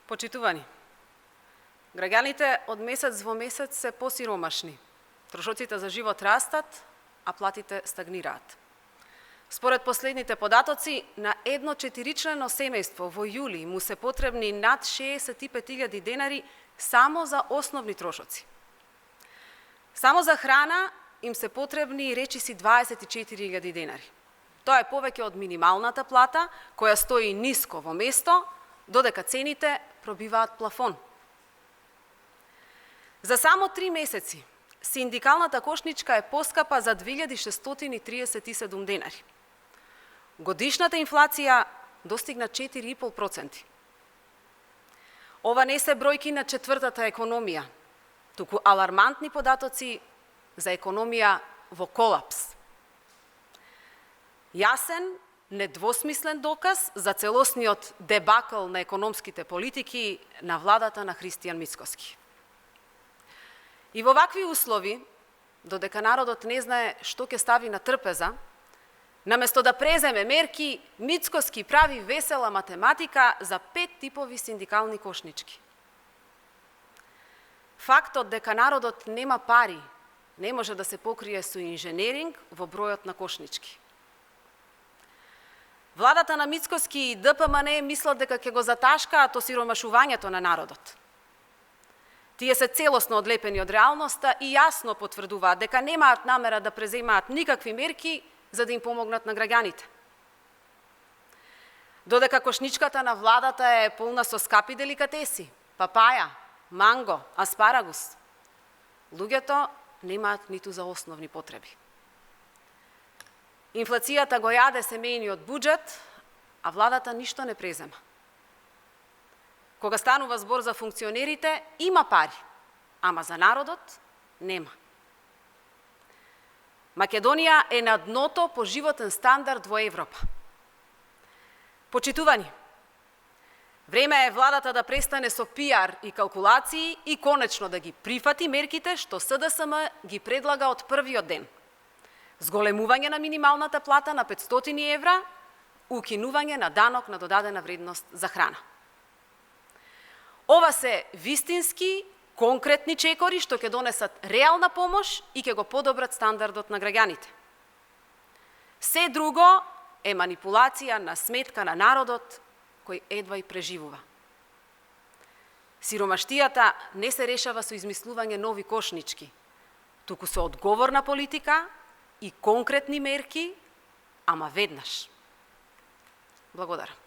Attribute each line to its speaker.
Speaker 1: Почитувани, граѓаните од месец во месец се посиромашни. Трошоците за живот растат, а платите стагнираат. Според последните податоци, на едно 4-члено семејство во јули му се потребни над 65.000 денари само за основни трошоци. Само за храна им се потребни речиси 24.000 денари. Тоа е повеќе од минималната плата, која стои ниско во место, додека цените пробиваат плафон. За само 3 месеци, синдикалната кошничка е поскапа за 2637 денари. Годишната инфлација достигна 4,5%. Ова не се бројки на четвртата економија, туку алармантни податоци за економија во колапс. Јасен, недвосмислен доказ за целосниот дебакл на економските политики на владата на Христијан Мицкоски. И во вакви услови, додека народот не знае што ќе стави на трпеза, наместо да преземе мерки, Мицкоски прави весела математика за 5 типови синдикални кошнички. Фактот дека народот нема пари не може да се покрие со инженеринг во бројот на кошнички. Владата на Мицкоски и ДПМН мислат дека ќе го заташкаат осиромашувањето на народот. Тие се целосно одлепени од реалноста и јасно потврдуваат дека немаат намера да преземаат никакви мерки за да им помогнат на граѓаните. Додека кошничката на владата е полна со скапи деликатеси, папаја, манго, аспарагус, луѓето немаат ниту за основни потреби. Инфлацијата го јаде семејниот буџет, а владата ништо не презема. Кога станува збор за функционерите, има пари, ама за народот нема. Македонија е на дното по животен стандард во Европа. Почитувани, време е владата да престане со пиар и калкулации и конечно да ги прифати мерките што СДСМ ги предлага од првиот ден. Зголемување на минималната плата на 500 евра, укинување на данок на додадена вредност за храна. Ова се вистински, конкретни чекори што ќе донесат реална помош и ќе го подобрат стандардот на граѓаните. Се друго е манипулација на сметка на народот кој едва и преживува. Сиромаштијата не се решава со измислување нови кошнички, туку со одговорна политика и конкретни мерки, ама веднаш. Благодарам.